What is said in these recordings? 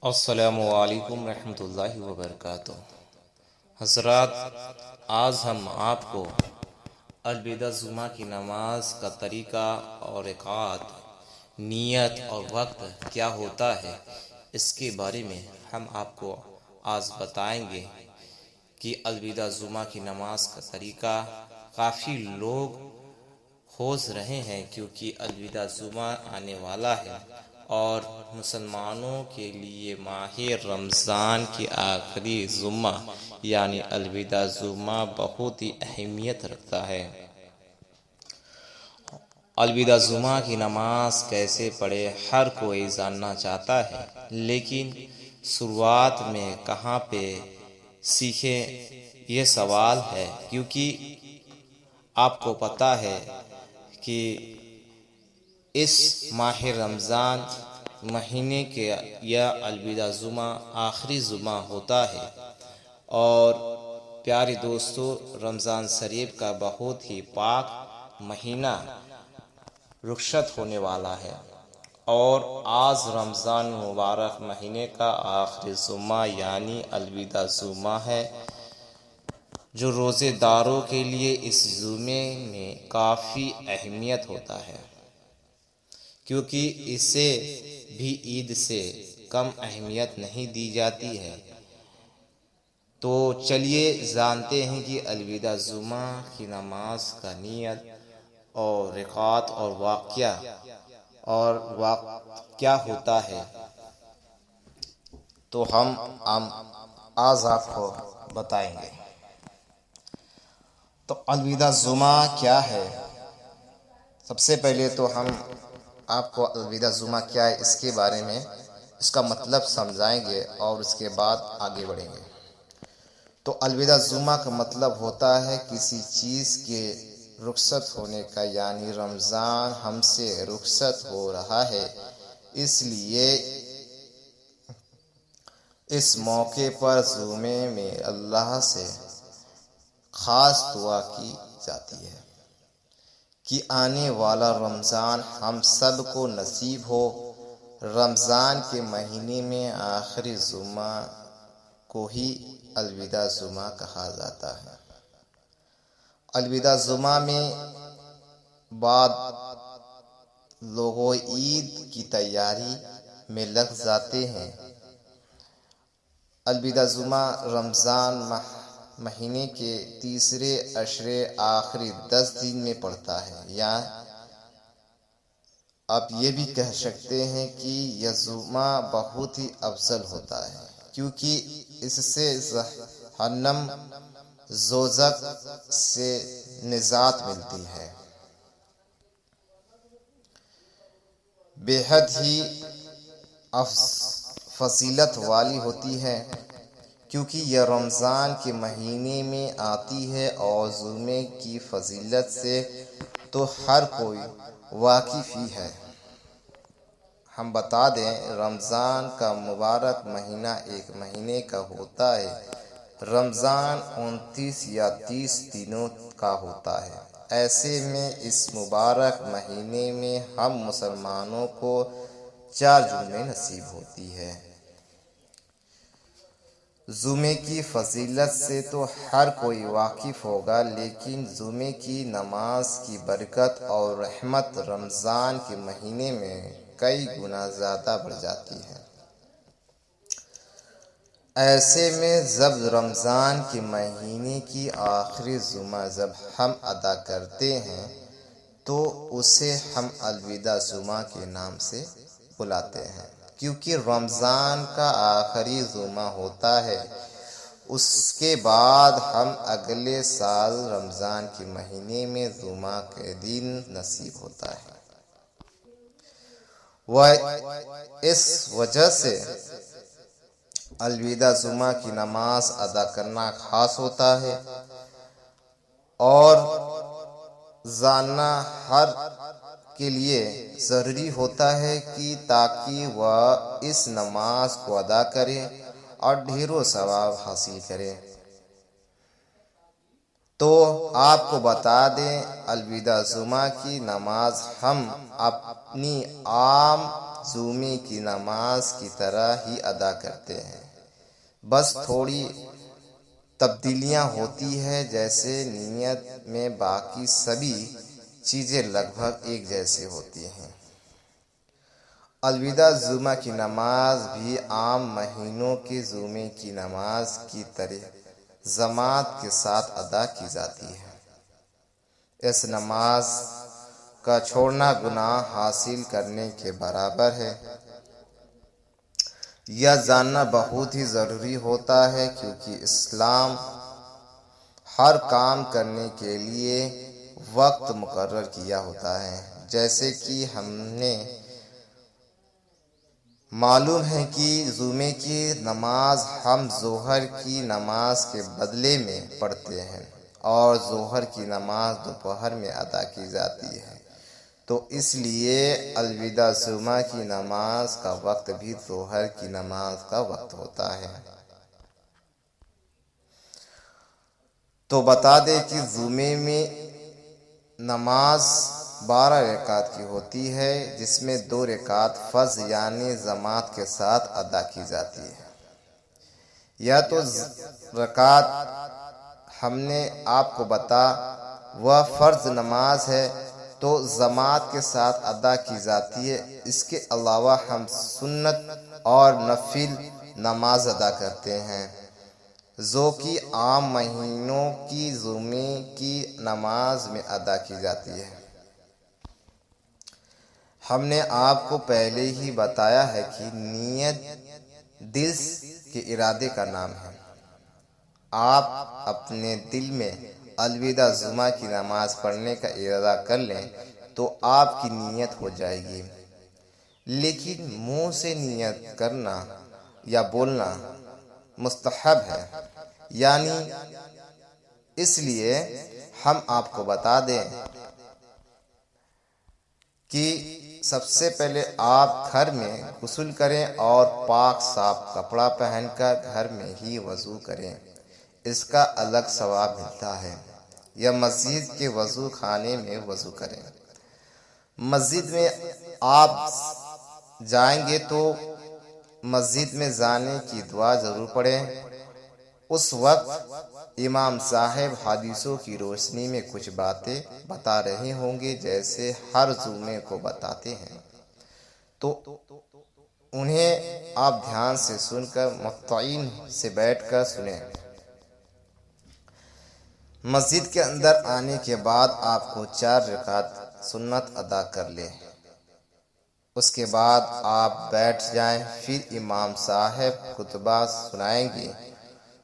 السلام علیکم ورحمۃ اللہ وبرکاتہ۔ حضرات، آج ہم آپ کو الوداع جمعہ کی نماز کا طریقہ اور رکعات، نیت اور وقت کیا ہوتا ہے، اس کے بارے میں ہم آپ کو آج بتائیں گے کہ الوداع جمعہ کی نماز کا طریقہ کافی لوگ کھوج رہے ہیں، کیونکہ الوداع جمعہ آنے والا ہے اور مسلمانوں کے لیے ماہ رمضان کی آخری جمعہ یعنی الوداع جمعہ بہت ہی اہمیت رکھتا ہے۔ الوداع جمعہ کی نماز کیسے پڑھے ہر کوئی جاننا چاہتا ہے، لیکن شروعات میں کہاں پہ سیکھے یہ سوال ہے، کیونکہ آپ کو پتہ ہے کہ اس ماہ رمضان مہینے کے یا الوداع جمعہ آخری جمعہ ہوتا ہے، اور پیارے دوستو، رمضان شریف کا بہت ہی پاک مہینہ رخصت ہونے والا ہے، اور آج رمضان مبارک مہینے کا آخری جمعہ یعنی الوداع جمعہ ہے، جو روزے داروں کے لیے اس جمعے میں کافی اہمیت ہوتا ہے، کیونکہ اسے بھی عید سے کم اہمیت نہیں دی جاتی ہے۔ تو چلیے جانتے ہیں کہ الوداع جمعہ کی نماز کا نیت اور رکعات اور واقعہ اور وقت کیا ہوتا ہے۔ تو ہم آج آپ کو بتائیں گے۔ تو الوداع جمعہ کیا ہے؟ سب سے پہلے تو ہم آپ کو الوداع جمعہ کیا ہے اس کے بارے میں اس کا مطلب سمجھائیں گے اور اس کے بعد آگے بڑھیں گے۔ تو الوداع جمعہ کا مطلب ہوتا ہے کسی چیز کے رخصت ہونے کا، یعنی رمضان ہم سے رخصت ہو رہا ہے، اس لیے اس موقع پر جمعے میں اللہ سے خاص دعا کی جاتی ہے کہ آنے والا رمضان ہم سب کو نصیب ہو۔ رمضان کے مہینے میں آخری جمعہ کو ہی الوداع جمعہ کہا جاتا ہے۔ الوداع جمعہ میں بعد لوگ عید کی تیاری میں لگ جاتے ہیں۔ الوداع جمعہ رمضان مہینے کے تیسرے عشرے آخری 10 دن میں پڑتا ہے، یا آپ یہ بھی کہہ سکتے ہیں کہ یہ جمعہ بہت ہی افضل ہوتا ہے، کیونکہ اس سے جہنم دوزخ سے نجات ملتی ہے۔ بے حد ہی فضیلت والی ہوتی ہے، کیونکہ یہ رمضان کے مہینے میں آتی ہے، اور جمعے کی فضیلت سے تو ہر کوئی واقف ہی ہے۔ ہم بتا دیں، رمضان کا مبارک مہینہ ایک مہینے کا ہوتا ہے۔ رمضان 29 یا 30 دنوں کا ہوتا ہے۔ ایسے میں اس مبارک مہینے میں ہم مسلمانوں کو 4 جمعے نصیب ہوتی ہے۔ جمعے کی فضیلت سے تو ہر کوئی واقف ہوگا، لیکن جمعے کی نماز کی برکت اور رحمت رمضان کے مہینے میں کئی گنا زیادہ بڑھ جاتی ہے۔ ایسے میں جب رمضان کے مہینے کی آخری جمعہ جب ہم ادا کرتے ہیں تو اسے ہم الوداع جمعہ کے نام سے بلاتے ہیں، کیونکہ رمضان کا آخری جمعہ ہوتا ہے۔ اس کے بعد ہم اگلے سال رمضان کے مہینے میں جمعہ کے دن نصیب ہوتا ہے۔ اس وجہ سے الوداع جمعہ کی نماز ادا کرنا خاص ہوتا ہے، اور جاننا ہر کے لیے ضروری ہوتا ہے کہ تاکہ وہ اس نماز کو ادا کرے اور ڈھیروں ثواب حاصل کرے۔ تو آپ کو بتا دیں، الوداع جمعہ کی نماز ہم اپنی عام جمعے کی نماز کی طرح ہی ادا کرتے ہیں، بس تھوڑی تبدیلیاں ہوتی ہیں، جیسے نیت میں باقی سبھی چیزیں لگ بھگ ایک جیسی ہوتی ہیں۔ الوداع جمعہ کی نماز بھی عام مہینوں کے جمعے کی نماز کی طرح جماعت کے ساتھ ادا کی جاتی ہے۔ اس نماز کا چھوڑنا گناہ حاصل کرنے کے برابر ہے۔ یہ جاننا بہت ہی ضروری ہوتا ہے، کیونکہ اسلام ہر کام کرنے کے لیے وقت مقرر کیا ہوتا ہے۔ جیسے کہ ہمیں معلوم ہے کہ جمعے کی نماز ہم ظہر کی نماز کے بدلے میں پڑھتے ہیں، اور ظہر کی نماز دوپہر میں ادا کی جاتی ہے، تو اس لیے الوداع جمعہ کی نماز کا وقت بھی ظہر کی نماز کا وقت ہوتا ہے۔ تو بتا دیں کہ جمعے میں نماز 12 رکعت کی ہوتی ہے، جس میں 2 رکعت فرض یعنی جماعت کے ساتھ ادا کی جاتی ہے۔ یا تو رکعت ہم نے آپ کو بتا وہ فرض نماز ہے تو جماعت کے ساتھ ادا کی جاتی ہے۔ اس کے علاوہ ہم سنت اور نفل نماز ادا کرتے ہیں، جو کہ عام مہینوں کی جمعے کی نماز میں ادا کی جاتی ہے۔ ہم نے آپ کو پہلے ہی بتایا ہے کہ نیت دل کے ارادے کا نام ہے۔ آپ اپنے دل میں الوداع جمعہ کی نماز پڑھنے کا ارادہ کر لیں تو آپ کی نیت ہو جائے گی، لیکن منہ سے نیت کرنا یا بولنا مستحب ہے، یعنی اس لیے ہم آپ کو بتا دیں کہ سب سے پہلے آپ گھر میں غسل کریں اور پاک صاف کپڑا پہن کر گھر میں ہی وضو کریں، اس کا الگ ثواب ملتا ہے۔ یا مسجد کے وضو خانے میں وضو کریں۔ مسجد میں آپ جائیں گے تو مسجد میں جانے کی دعا ضرور پڑھیں۔ اس وقت امام صاحب حدیثوں کی روشنی میں کچھ باتیں بتا رہے ہوں گے، جیسے ہر جمعے کو بتاتے ہیں، تو انہیں آپ دھیان سے سن کر مطمئن سے بیٹھ کر سنیں۔ مسجد کے اندر آنے کے بعد آپ کو 4 رکعت سنت ادا کر لیں۔ اس کے بعد آپ بیٹھ جائیں، پھر امام صاحب خطبہ سنائیں گے۔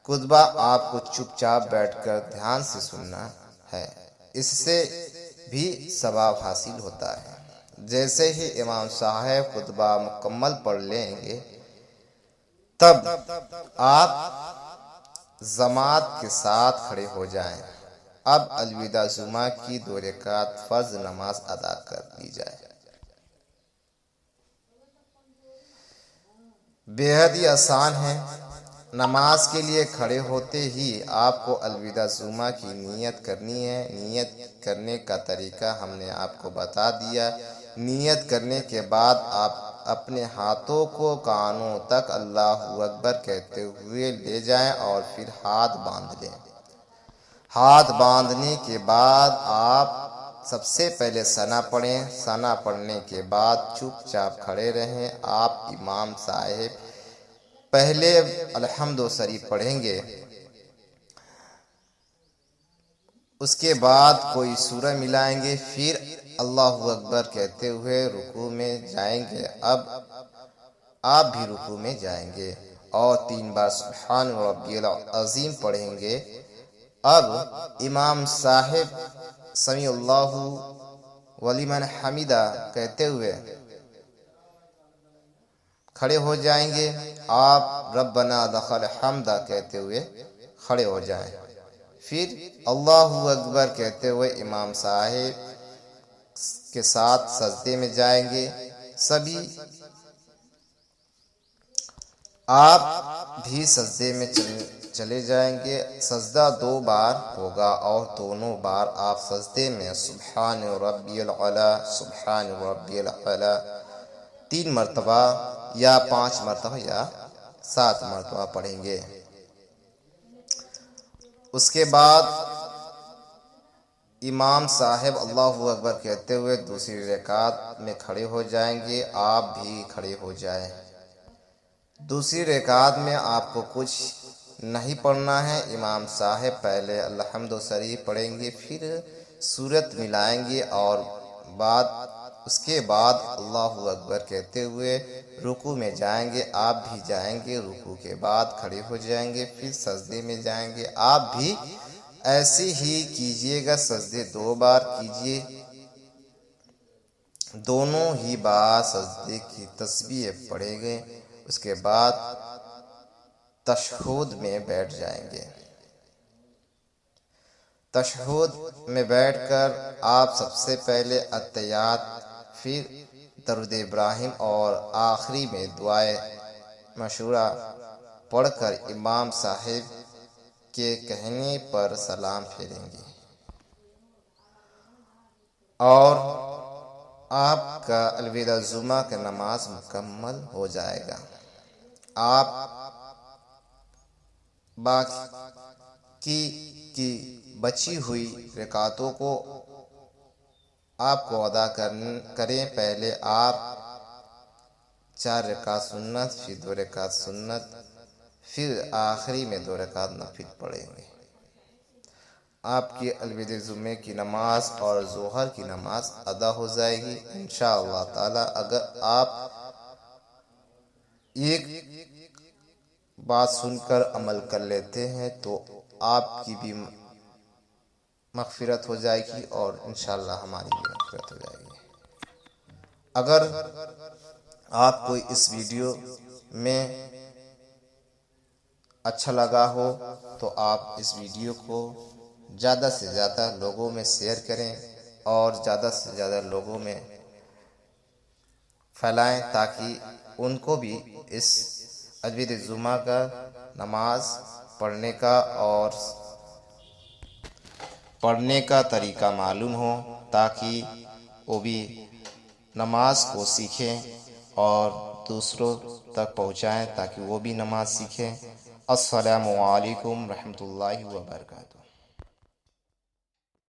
خطبہ آپ کو چپ چاپ بیٹھ کر دھیان سے سننا ہے، اس سے بھی ثواب حاصل ہوتا ہے۔ جیسے ہی امام صاحب خطبہ مکمل پڑھ لیں گے، تب آپ جماعت کے ساتھ کھڑے ہو جائیں۔ اب الوداع جمعہ کی 2 رکعت فرض نماز ادا کر لی جائے۔ بے حد ہی آسان ہے۔ نماز کے لیے کھڑے ہوتے ہی آپ کو الوداع جمعہ کی نیت کرنی ہے۔ نیت کرنے کا طریقہ ہم نے آپ کو بتا دیا۔ نیت کرنے کے بعد آپ اپنے ہاتھوں کو کانوں تک اللہ اکبر کہتے ہوئے لے جائیں اور پھر ہاتھ باندھ لیں۔ ہاتھ باندھنے کے بعد آپ سب سے پہلے ثنا پڑھیں۔ ثنا پڑھنے کے بعد چپ چاپ کھڑے رہیں۔ آپ امام صاحب پہلے الحمد شریف پڑھیں گے، اس کے بعد کوئی سورہ ملائیں گے، پھر اللہ اکبر کہتے ہوئے رکوع میں جائیں گے۔ اب آپ بھی رکوع میں جائیں گے اور 3 بار سبحان ربی العظیم پڑھیں گے۔ اب امام صاحب سمیع اللہ ولمن حمیدہ کہتے ہوئے کھڑے ہو جائیں گے۔ آپ ربنا لک الحمد کہتے ہوئے کھڑے ہو جائیں، پھر اللہ اکبر کہتے ہوئے امام صاحب کے ساتھ سجدے میں جائیں گے۔ سبھی آپ بھی سجدے میں چلے جائیں گے۔ سجدہ 2 بار ہوگا اور دونوں بار آپ سجدے میں سبحان ربی الاعلی، سبحان ربی الاعلی 3 مرتبہ یا 5 مرتبہ یا 7 مرتبہ پڑھیں گے۔ اس کے بعد امام صاحب اللہ اکبر کہتے ہوئے دوسری رکعت میں کھڑے ہو جائیں گے، آپ بھی کھڑے ہو جائیں۔ دوسری رکعت میں آپ کو کچھ نہیں پڑھنا ہے، امام صاحب پہلے الحمد شریف پڑھیں گے، پھر سورت ملائیں گے اور اس کے بعد اللہ اکبر کہتے ہوئے رکوع میں جائیں گے، آپ بھی جائیں گے، رکوع کے بعد کھڑے ہو جائیں گے، پھر سجدے میں جائیں گے، آپ بھی ایسے ہی کیجئے گا، سجدے 2 بار کیجئے، دونوں ہی بار سجدے کی تسبیح پڑھیں گے، اس کے بعد تشہد میں بیٹھ جائیں گے۔ تشہد میں بیٹھ کر آپ سب سے پہلے اتحیات، پھر درود ابراہیم اور آخری میں دعائے مشورہ پڑھ کر امام صاحب کے کہنے پر سلام پھیریں گے اور آپ کا الوداع جمعہ کی نماز مکمل ہو جائے گا۔ آپ باقی کی بچی ہوئی رکعتوں کو آپ کو ادا کریں۔ پہلے آپ 4 رکعت سنت، پھر 2 رکعت سنت، پھر آخری میں 2 رکعت نفل پڑھیں گے۔ آپ کی الوداع جمعے کی نماز اور ظہر کی نماز ادا ہو جائے گی انشاءاللہ تعالی۔ اگر آپ ایک بات سن کر عمل کر لیتے ہیں تو آپ کی بھی مغفرت ہو جائے گی اور انشاءاللہ ہماری بھی مغفرت ہو جائے گی۔ اگر آپ کو اس ویڈیو میں اچھا لگا ہو تو آپ اس ویڈیو کو زیادہ سے زیادہ لوگوں میں شیئر کریں اور زیادہ سے زیادہ لوگوں میں پھیلائیں تاکہ ان کو بھی اس الوداع جمعہ کا نماز پڑھنے کا طریقہ معلوم ہو، تاکہ وہ بھی نماز کو سیکھیں اور دوسروں تک پہنچائیں تاکہ وہ بھی نماز سیکھیں۔ السلام علیکم ورحمۃ اللہ وبرکاتہ۔